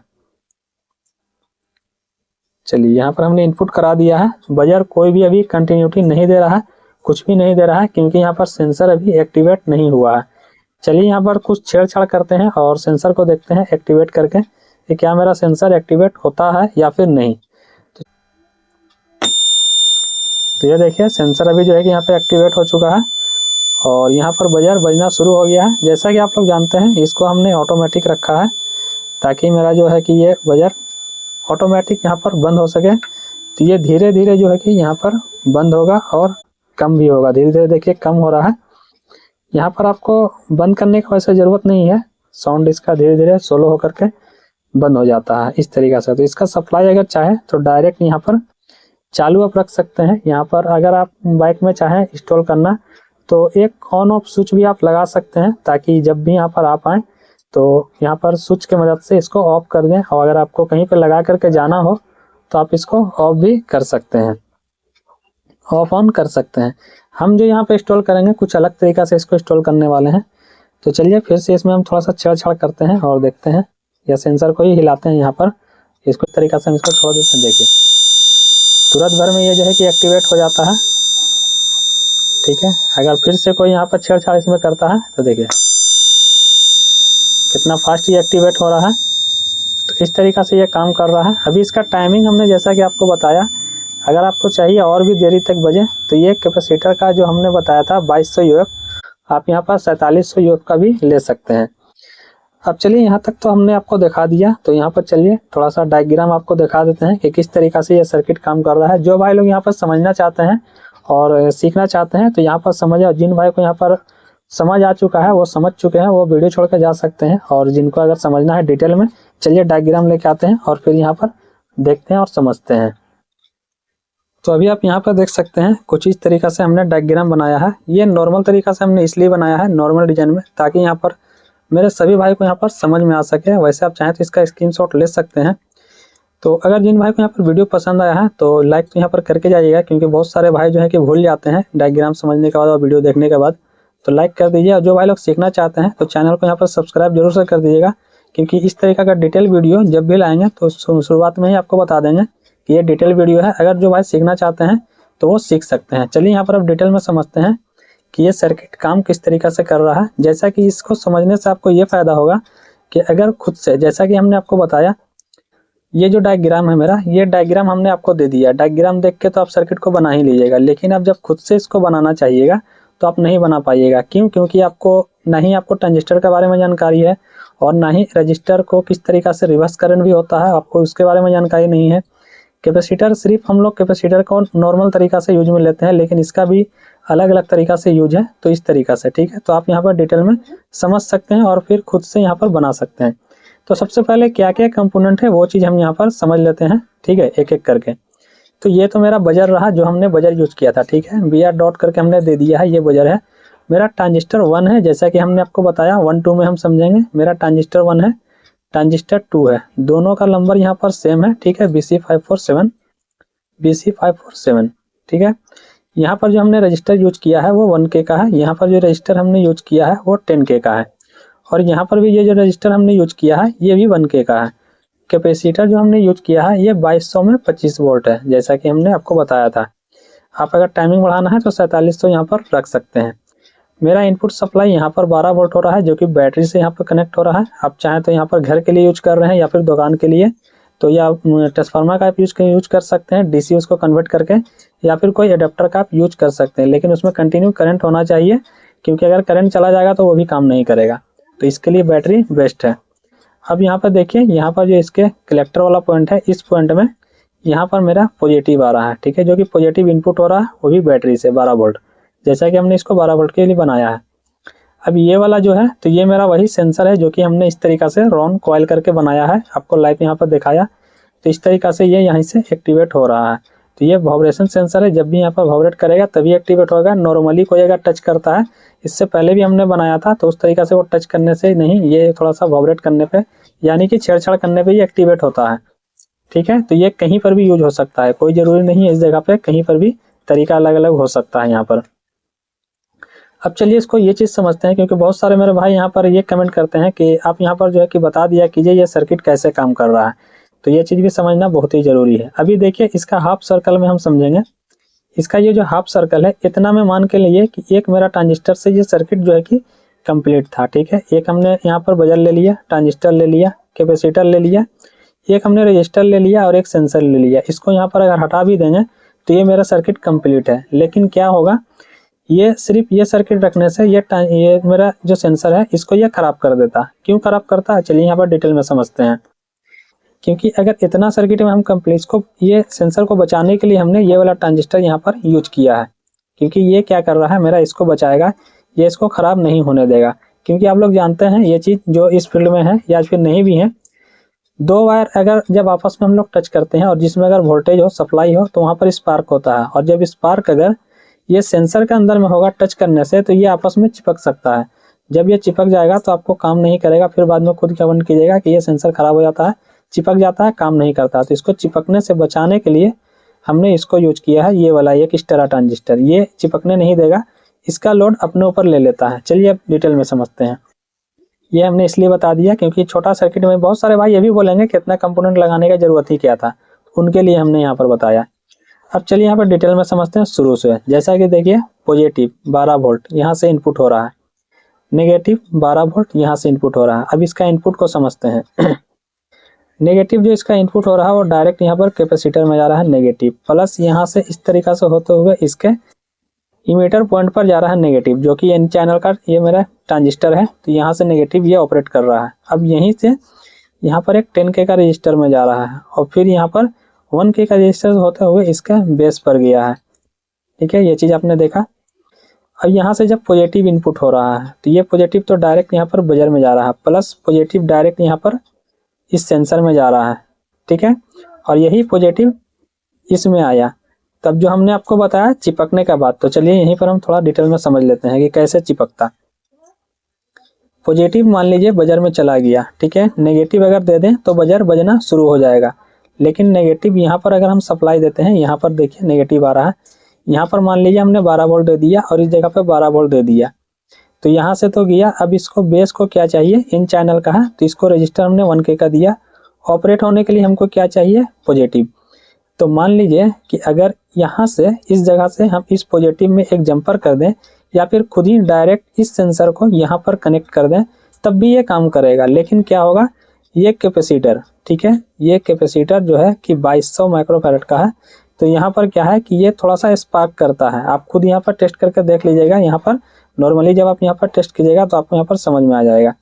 चलिए यहाँ पर हमने इनपुट करा दिया है। बजर कोई भी अभी कंटिन्यूटी नहीं दे रहा है, कुछ भी नहीं दे रहा है क्योंकि यहाँ पर सेंसर अभी एक्टिवेट नहीं हुआ है। चलिए यहाँ पर कुछ छेड़छाड़ करते हैं और सेंसर को देखते हैं एक्टिवेट करके कि क्या मेरा सेंसर एक्टिवेट होता है या फिर नहीं। तो ये देखिए सेंसर अभी जो है कि यहाँ पे एक्टिवेट हो चुका है और यहाँ पर बजर बजना शुरू हो गया है। जैसा कि आप लोग जानते हैं इसको हमने ऑटोमेटिक रखा है ताकि मेरा जो है कि ये बजर ऑटोमेटिक यहाँ पर बंद हो सके। तो ये धीरे धीरे जो है कि यहाँ पर बंद होगा और कम भी होगा, धीरे धीरे देखिए कम हो रहा है। यहाँ पर आपको बंद करने की वैसे ज़रूरत नहीं है, साउंड इसका धीरे धीरे स्लो होकर के बंद हो जाता है इस तरीक़ा से। तो इसका सप्लाई अगर चाहे तो डायरेक्ट यहाँ पर चालू आप रख सकते हैं। यहाँ पर अगर आप बाइक में चाहें इंस्टॉल करना तो एक ऑन ऑफ स्विच भी आप लगा सकते हैं ताकि जब भी यहाँ पर आप आएँ तो यहाँ पर स्विच के मदद से इसको ऑफ कर दें, और अगर आपको कहीं पर लगा करके जाना हो तो आप इसको ऑफ भी कर सकते हैं, ऑफ ऑन कर सकते हैं। हम जो यहाँ पे इंस्टॉल करेंगे कुछ अलग तरीक़ा से इसको इंस्टॉल करने वाले हैं। तो चलिए फिर से इसमें हम थोड़ा सा छेड़छाड़ करते हैं और देखते हैं, या सेंसर को ही हिलाते हैं यहाँ पर, इसको इस तरीक़ा से हम इसको छोड़ देते हैं। देखिए तुरंत भर में ये जो है कि एक्टिवेट हो जाता है, ठीक है। अगर फिर से कोई यहाँ पर छेड़छाड़ इसमें करता है तो देखिए कितना फास्ट ये एक्टिवेट हो रहा है। तो इस तरीक़ा से ये काम कर रहा है। अभी इसका टाइमिंग हमने जैसा कि आपको बताया, अगर आपको चाहिए और भी देरी तक बजे तो ये कैपेसिटर का जो हमने बताया था 2200 यूएफ, आप यहाँ पर 4700 यूएफ का भी ले सकते हैं। अब चलिए यहाँ तक तो हमने आपको दिखा दिया, तो यहाँ पर चलिए थोड़ा सा डायग्राम आपको दिखा देते हैं कि किस तरीक़ा से ये सर्किट काम कर रहा है। जो भाई लोग यहाँ पर समझना चाहते हैं और सीखना चाहते हैं तो यहाँ पर समझ, जिन भाई को यहाँ पर समझ आ चुका है वो समझ चुके हैं, वो वीडियो छोड़ के जा सकते हैं। और जिनको अगर समझना है डिटेल में, चलिए डायग्राम लेके आते हैं और फिर यहाँ पर देखते हैं और समझते हैं। तो अभी आप यहाँ पर देख सकते हैं कुछ इस तरीक़ा से हमने डायग्राम बनाया है। ये नॉर्मल तरीक़ा से हमने इसलिए बनाया है, नॉर्मल डिजाइन में, ताकि यहाँ पर मेरे सभी भाई को यहाँ पर समझ में आ सके। वैसे आप चाहें तो इसका स्क्रीनशॉट ले सकते हैं। तो अगर जिन भाई को यहाँ पर वीडियो पसंद आया है तो लाइक तो यहाँ पर करके जाइएगा, क्योंकि बहुत सारे भाई जो है कि भूल जाते हैं डायग्राम समझने के बाद और वीडियो देखने के बाद। तो लाइक कर दीजिए, और जो भाई लोग सीखना चाहते हैं तो चैनल को यहाँ पर सब्सक्राइब जरूर से कर दीजिएगा, क्योंकि इस तरीक़ा का डिटेल वीडियो जब भी लाएंगे तो शुरुआत में ही आपको बता देंगे कि ये डिटेल वीडियो है। अगर जो भाई सीखना चाहते हैं तो वो सीख सकते हैं। चलिए यहाँ पर अब डिटेल में समझते हैं कि ये सर्किट काम किस तरीक़ा से कर रहा है। जैसा कि इसको समझने से आपको ये फ़ायदा होगा कि अगर खुद से, जैसा कि हमने आपको बताया, ये जो डायग्राम है मेरा, ये डायग्राम हमने आपको दे दिया। डायग्राम देख के तो आप सर्किट को बना ही लीजिएगा, लेकिन अब जब खुद से इसको बनाना चाहिएगा तो आप नहीं बना पाइएगा। क्यों? क्योंकि आपको ट्रांजिस्टर के बारे में जानकारी है और ना ही रजिस्टर को किस तरीक़ा से रिवर्स करंट भी होता है, आपको उसके बारे में जानकारी नहीं है। कैपेसिटर, सिर्फ हम लोग कैपेसिटर को नॉर्मल तरीक़ा से यूज में लेते हैं, लेकिन इसका भी अलग अलग तरीक़ा से यूज है। तो इस तरीक़ा से, ठीक है। तो आप यहाँ पर डिटेल में समझ सकते हैं और फिर खुद से यहाँ पर बना सकते हैं। तो सबसे पहले क्या क्या कंपोनेंट है वो चीज़ हम यहाँ पर समझ लेते हैं, ठीक है, एक एक करके। तो ये तो मेरा बजर रहा, जो हमने बजर यूज किया था, ठीक है। BR डॉट करके हमने दे दिया है, ये बजर है। मेरा ट्रांजिस्टर 1 है, जैसा कि हमने आपको बताया 1 2 में हम समझेंगे। मेरा ट्रांजिस्टर 1 है, ट्रांजिस्टर 2 है, दोनों का नंबर यहाँ पर सेम है, ठीक है, BC547, ठीक है। यहाँ पर जो हमने रजिस्टर यूज किया है वो 1K का है। यहाँ पर जो रजिस्टर हमने यूज किया है वो 10K का है, और यहाँ पर भी ये जो रजिस्टर हमने यूज किया है ये भी 1K का है। कैपेसिटर जो हमने यूज किया है ये 2200 में 25 वोल्ट है, जैसा कि हमने आपको बताया था। आप अगर टाइमिंग बढ़ाना है तो 4700 यहाँ पर रख सकते हैं। मेरा इनपुट सप्लाई यहाँ पर 12 वोल्ट हो रहा है, जो कि बैटरी से यहाँ पर कनेक्ट हो रहा है। आप चाहें तो यहाँ पर घर के लिए यूज कर रहे हैं या फिर दुकान के लिए, तो या ट्रांसफार्मर का आप यूज कर सकते हैं, DC उसको कन्वर्ट करके, या फिर कोई एडेप्टर का आप यूज कर सकते हैं। लेकिन उसमें कंटिन्यू करंट होना चाहिए, क्योंकि अगर करंट चला जाएगा तो वो भी काम नहीं करेगा। तो इसके लिए बैटरी बेस्ट है। अब यहाँ पर देखिए, यहाँ पर जो इसके कलेक्टर वाला पॉइंट है, इस पॉइंट में यहाँ पर मेरा पॉजिटिव आ रहा है, ठीक है, जो कि पॉजिटिव इनपुट हो रहा है, वो भी बैटरी से 12 वोल्ट, जैसा कि हमने इसको 12 वोल्ट के लिए बनाया है। अब ये वाला जो है, तो ये मेरा वही सेंसर है जो कि हमने इस तरीक़ा से राउंड कॉइल करके बनाया है, आपको लाइव यहाँ पर दिखाया। तो इस तरीक़ा से ये यहीं से एक्टिवेट हो रहा है। तो ये वाइब्रेशन सेंसर है, जब भी यहाँ पर वाइब्रेट करेगा तभी एक्टिवेट होगा। नॉर्मली कोई अगर टच करता है, इससे पहले भी हमने बनाया था, तो उस तरीक़ा से वो टच करने से नहीं, ये थोड़ा सा वाइब्रेट करने पे, यानी कि छेड़छाड़ करने पे ये एक्टिवेट होता है, ठीक है। तो ये कहीं पर भी यूज हो सकता है, कोई ज़रूरी नहीं है इस जगह पे, कहीं पर भी तरीका अलग अलग हो सकता है यहाँ पर। अब चलिए इसको ये चीज़ समझते हैं, क्योंकि बहुत सारे मेरे भाई यहाँ पर ये कमेंट करते हैं कि आप यहाँ पर जो है कि बता दिया कीजिए ये सर्किट कैसे काम कर रहा है। तो ये चीज़ भी समझना बहुत ही ज़रूरी है। अभी देखिए इसका हाफ सर्कल में हम समझेंगे। इसका ये जो हाफ सर्कल है इतना में मान के लिए कि एक मेरा ट्रांजिस्टर से ये सर्किट जो है कि कंप्लीट था। ठीक है, एक हमने यहाँ पर बजर ले लिया, ट्रांजिस्टर ले लिया, कैपेसिटर ले लिया, एक हमने रजिस्टर ले लिया और एक सेंसर ले लिया। इसको यहाँ पर अगर हटा भी देंगे तो ये मेरा सर्किट कंप्लीट है। लेकिन क्या होगा, ये सिर्फ ये सर्किट रखने से ये मेरा जो सेंसर है इसको ये खराब कर देता। क्यों खराब करता है, चलिए यहाँ पर डिटेल में समझते हैं। क्योंकि अगर इतना सर्किट में हम कंप्लीट को ये सेंसर को बचाने के लिए हमने ये वाला ट्रांजिस्टर यहाँ पर यूज किया है, क्योंकि ये क्या कर रहा है, मेरा इसको बचाएगा, ये इसको खराब नहीं होने देगा। क्योंकि आप लोग जानते हैं ये चीज़ जो इस फील्ड में है या फिर नहीं भी है, दो वायर अगर जब आपस में हम लोग टच करते हैं और जिसमें अगर वोल्टेज हो, सप्लाई हो, तो वहाँ पर स्पार्क होता है। और जब स्पार्क अगर ये सेंसर के अंदर में होगा टच करने से, तो ये आपस में चिपक सकता है। जब ये चिपक जाएगा तो आपको काम नहीं करेगा, फिर बाद में खुद क्या बन कीजिएगा कि ये सेंसर खराब हो जाता है, चिपक जाता है, काम नहीं करता। तो इसको चिपकने से बचाने के लिए हमने इसको यूज किया है, ये वाला एक एक्स्ट्रा ट्रांजिस्टर। ये चिपकने नहीं देगा, इसका लोड अपने ऊपर ले लेता है। चलिए अब डिटेल में समझते हैं। ये हमने इसलिए बता दिया क्योंकि छोटा सर्किट में बहुत सारे भाई ये भी बोलेंगे कि इतना कंपोनेंट लगाने का जरूरत ही क्या था, उनके लिए हमने यहाँ पर बताया। अब चलिए यहाँ पर डिटेल में समझते हैं शुरू से। जैसा कि देखिए पॉजिटिव 12 वोल्ट यहाँ से इनपुट हो रहा है, नेगेटिव 12 वोल्ट यहाँ से इनपुट हो रहा है। अब इसका इनपुट को समझते हैं। नेगेटिव जो इसका इनपुट हो रहा है वो डायरेक्ट यहाँ पर कैपेसिटर में जा रहा है नेगेटिव, प्लस यहाँ से इस तरीका से होते हुए इसके इमीटर पॉइंट पर जा रहा है नेगेटिव, जो कि एन चैनल का ये मेरा ट्रांजिस्टर है। तो यहाँ से नेगेटिव ये ऑपरेट कर रहा है। अब यहीं से यहाँ पर एक 10K का रजिस्टर में जा रहा है और फिर यहाँ पर 1K का रजिस्टर होते हुए इसके बेस पर गया है। ठीक है, ये चीज़ आपने देखा। अब यहाँ से जब पॉजिटिव इनपुट हो रहा है तो ये पॉजिटिव तो डायरेक्ट यहाँ पर बजर में जा रहा है, प्लस पॉजिटिव डायरेक्ट यहाँ पर इस सेंसर में जा रहा है। ठीक है, और यही पॉजिटिव इसमें आया। तब जो हमने आपको बताया चिपकने का बात, तो चलिए यहीं पर हम थोड़ा डिटेल में समझ लेते हैं कि कैसे चिपकता। पॉजिटिव मान लीजिए बजर में चला गया, ठीक है, नेगेटिव अगर दे दें तो बजर बजना शुरू हो जाएगा। लेकिन नेगेटिव यहाँ पर अगर हम सप्लाई देते हैं, यहाँ पर देखिए नेगेटिव आ रहा है, यहाँ पर मान लीजिए हमने 12 वोल्ट दे दिया और इस जगह पर 12 वोल्ट दे दिया, तो यहाँ से तो गया। अब इसको बेस को क्या चाहिए, इन चैनल का है, तो इसको रजिस्टर हमने 1K का दिया। ऑपरेट होने के लिए हमको क्या चाहिए, पॉजिटिव। तो मान लीजिए कि अगर यहाँ से इस जगह से हम इस पॉजिटिव में एक जंपर कर दें या फिर खुद ही डायरेक्ट इस सेंसर को यहाँ पर कनेक्ट कर दें, तब भी ये काम करेगा। लेकिन क्या होगा, ये कैपेसिटर, ठीक है, ये कैपेसिटर जो है कि 2200 माइक्रोफैरड का है, तो यहाँ पर क्या है कि ये थोड़ा सा स्पार्क करता है। आप खुद यहाँ पर टेस्ट करके देख लीजिएगा। यहाँ पर नॉर्मली जब आप यहाँ पर टेस्ट कीजिएगा तो आपको यहाँ पर समझ में आ जाएगा।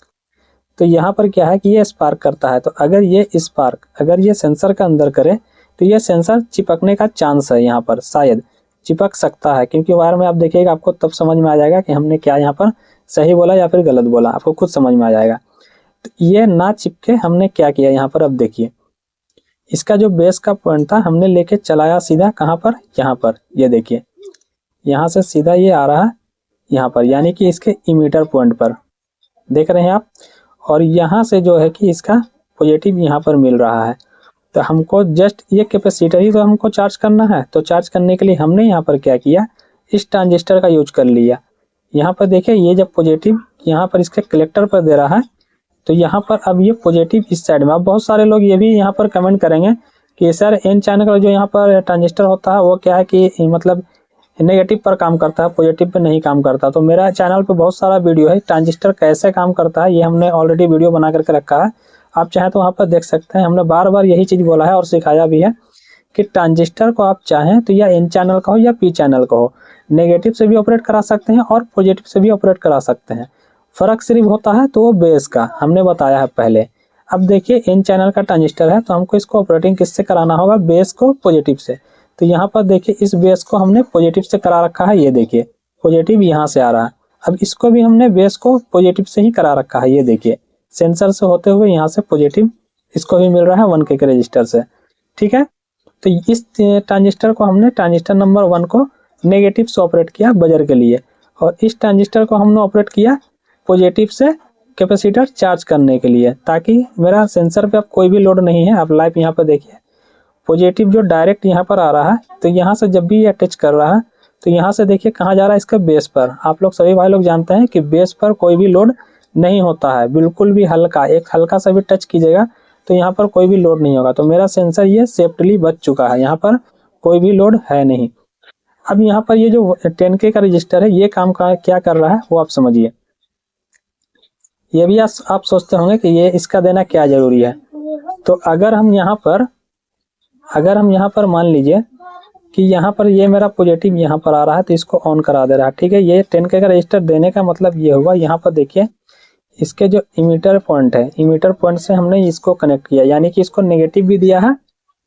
तो यहाँ पर क्या है कि ये स्पार्क करता है। तो अगर ये स्पार्क अगर ये सेंसर के अंदर करे तो ये सेंसर चिपकने का चांस है, यहाँ पर शायद चिपक सकता है। क्योंकि वायर में आप देखिएगा, आपको तब समझ में आ जाएगा कि हमने क्या यहाँ पर सही बोला या फिर गलत बोला, आपको खुद समझ में आ जाएगा। तो ये ना चिपके हमने क्या किया यहाँ पर, अब देखिए इसका जो बेस का पॉइंट था हमने लेके चलाया सीधा कहाँ पर, यहाँ पर। ये देखिए यहाँ से सीधा ये आ रहा है यहाँ पर, यानी कि इसके इमीटर पॉइंट पर, देख रहे हैं आप। और यहाँ से जो है कि इसका पॉजिटिव यहाँ पर मिल रहा है। तो हमको जस्ट ये कैपेसिटर ही तो हमको चार्ज करना है। तो चार्ज करने के लिए हमने यहाँ पर क्या किया, इस ट्रांजिस्टर का यूज कर लिया। यहाँ पर देखिए ये जब पॉजिटिव यहाँ पर इसके कलेक्टर पर दे रहा है, तो यहाँ पर अब ये पॉजिटिव इस साइड में। अब बहुत सारे लोग ये भी यहाँ पर कमेंट करेंगे कि सर एन चैनल का जो यहाँ पर ट्रांजिस्टर होता है वो क्या है कि मतलब नेगेटिव पर काम करता है, पॉजिटिव पे नहीं काम करता। तो मेरा चैनल पे बहुत सारा वीडियो है ट्रांजिस्टर कैसे काम करता है, ये हमने ऑलरेडी वीडियो बना करके रखा है, आप चाहें तो वहाँ पर देख सकते हैं। हमने बार बार यही चीज़ बोला है और सिखाया भी है कि ट्रांजिस्टर को आप चाहें तो या एन चैनल का हो या पी चैनल का हो, नेगेटिव से भी ऑपरेट करा सकते हैं और पॉजिटिव से भी ऑपरेट करा सकते हैं। फ़र्क सिर्फ होता है तो वो बेस का, हमने बताया है पहले। अब देखिए एन चैनल का ट्रांजिस्टर है तो हमको इसको ऑपरेटिंग किससे कराना होगा, बेस को पॉजिटिव से। तो यहाँ पर देखिए इस बेस को हमने पॉजिटिव से करा रखा है, ये देखिए पॉजिटिव यहाँ से आ रहा है। अब इसको भी हमने बेस को पॉजिटिव से ही करा रखा है, ये देखिए सेंसर से होते हुए यहाँ से पॉजिटिव इसको भी मिल रहा है 1K के रजिस्टर से। ठीक है, तो इस ट्रांजिस्टर को हमने ट्रांजिस्टर नंबर 1 को नेगेटिव से ऑपरेट किया बजर के लिए, और इस ट्रांजिस्टर को हमने ऑपरेट किया पॉजिटिव से कैपेसिटर चार्ज करने के लिए, ताकि मेरा सेंसर पे अब कोई भी लोड नहीं है। आप लाइव यहाँ पर देखिए पॉजिटिव जो डायरेक्ट यहाँ पर आ रहा है, तो यहाँ से जब भी ये अटैच कर रहा है तो यहाँ से देखिए कहाँ जा रहा है, इसका बेस पर। आप लोग सभी भाई लोग जानते हैं कि बेस पर कोई भी लोड नहीं होता है, बिल्कुल भी हल्का, एक हल्का सा भी टच कीजिएगा तो यहाँ पर कोई भी लोड नहीं होगा। तो मेरा सेंसर ये सेफ्टली बच चुका है, यहाँ पर कोई भी लोड है नहीं। अब यहाँ पर ये जो 10K का रजिस्टर है ये काम का क्या कर रहा है वो आप समझिए। ये भी आप सोचते होंगे कि ये इसका देना क्या जरूरी है। तो अगर हम यहाँ पर मान लीजिए कि यहाँ पर ये मेरा पॉजिटिव यहाँ पर आ रहा है तो इसको ऑन करा दे रहा है, ठीक है। ये 10K का रजिस्टर देने का मतलब ये हुआ, यहाँ पर देखिए इसके जो इमीटर पॉइंट है, इमीटर पॉइंट से हमने इसको कनेक्ट किया, यानी कि इसको नेगेटिव भी दिया है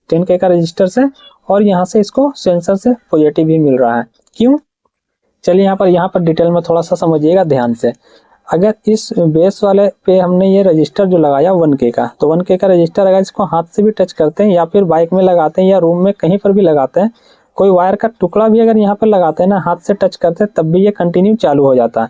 10K का रजिस्टर से, और यहाँ से इसको सेंसर से पॉजिटिव भी मिल रहा है। क्यों? चलिए यहाँ पर डिटेल में थोड़ा सा समझिएगा ध्यान से। अगर इस बेस वाले पे हमने ये रजिस्टर जो लगाया 1K का, तो 1K का रजिस्टर अगर इसको हाथ से भी टच करते हैं या फिर बाइक में लगाते हैं या रूम में कहीं पर भी लगाते हैं, कोई वायर का टुकड़ा भी अगर यहाँ पर लगाते हैं ना, हाथ से टच करते हैं, तब भी ये कंटिन्यू चालू हो जाता है।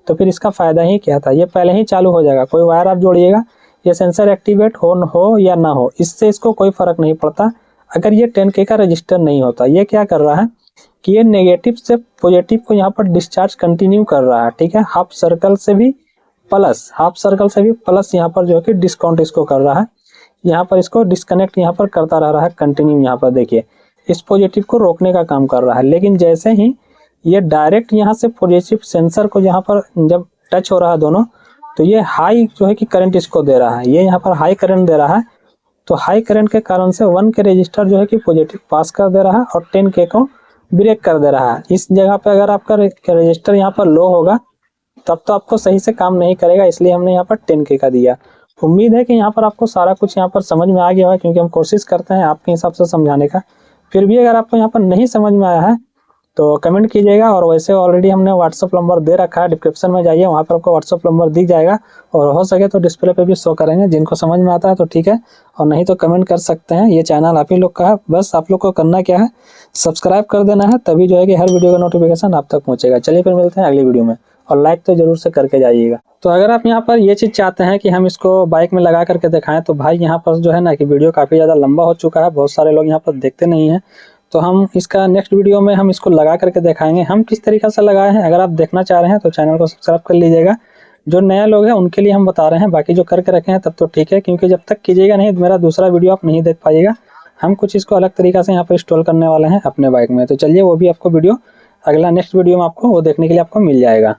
तो फिर इसका फायदा ही क्या था, ये पहले ही चालू हो जाएगा। कोई वायर आप जोड़िएगा, ये सेंसर एक्टिवेट हो या ना हो, इससे इसको कोई फर्क नहीं पड़ता अगर ये 10K का रजिस्टर नहीं होता। ये क्या कर रहा है कि ये नेगेटिव से पॉजिटिव को यहाँ पर डिस्चार्ज कंटिन्यू कर रहा है, ठीक है। हाफ सर्कल से भी प्लस यहाँ पर जो है कि डिस्काउंट इसको कर रहा है, यहाँ पर इसको डिस्कनेक्ट यहाँ पर करता रह रहा है कंटिन्यू। यहाँ पर देखिए इस पॉजिटिव को रोकने का काम कर रहा है। लेकिन जैसे ही ये डायरेक्ट यहाँ से पॉजिटिव सेंसर को यहाँ पर जब टच हो रहा है दोनों, तो ये हाई जो है कि करंट इसको दे रहा है, ये यहाँ पर हाई करंट दे रहा है। तो हाई करंट के कारण से 1K रजिस्टर जो है कि पॉजिटिव पास कर दे रहा है और 10K को ब्रेक कर दे रहा है। इस जगह पे अगर आपका रजिस्टर यहाँ पर लो होगा तब तो आपको सही से काम नहीं करेगा, इसलिए हमने यहाँ पर 10K का दिया। उम्मीद है कि यहाँ पर आपको सारा कुछ यहाँ पर समझ में आ गया होगा, क्योंकि हम कोशिश करते हैं आपके हिसाब से समझाने का। फिर भी अगर आपको यहाँ पर नहीं समझ में आया है तो कमेंट कीजिएगा। और वैसे ऑलरेडी हमने व्हाट्सअप नंबर दे रखा है, डिस्क्रिप्शन में जाइए, वहाँ पर आपको व्हाट्सअप नंबर दिख जाएगा, और हो सके तो डिस्प्ले पे भी शो करेंगे। जिनको समझ में आता है तो ठीक है, और नहीं तो कमेंट कर सकते हैं। ये चैनल आप ही लोग का है, बस आप लोग को करना क्या है, सब्सक्राइब कर देना है, तभी जो है कि हर वीडियो का नोटिफिकेशन आप तक पहुँचेगा। चलिए फिर मिलते हैं अगली वीडियो में, और लाइक तो जरूर से करके जाइएगा। तो अगर आप यहाँ पर ये चीज़ चाहते हैं कि हम इसको बाइक में लगा करके दिखाएं, तो भाई यहाँ पर जो है ना कि वीडियो काफ़ी ज़्यादा लंबा हो चुका है, बहुत सारे लोग यहाँ पर देखते नहीं हैं। तो हम इसका नेक्स्ट वीडियो में हम इसको लगा करके दिखाएंगे हम किस तरीके से लगाए हैं। अगर आप देखना चाह रहे हैं तो चैनल को सब्सक्राइब कर लीजिएगा। जो नया लोग हैं उनके लिए हम बता रहे हैं, बाकी जो करके रखे हैं तब तो ठीक है, क्योंकि जब तक कीजिएगा नहीं मेरा दूसरा वीडियो आप नहीं देख पाइएगा। हम कुछ इसको अलग तरीके से यहाँ पर इंस्टॉल करने वाले हैं अपने बाइक में। तो चलिए वो भी आपको वीडियो अगला नेक्स्ट वीडियो में आपको वो देखने के लिए आपको मिल जाएगा।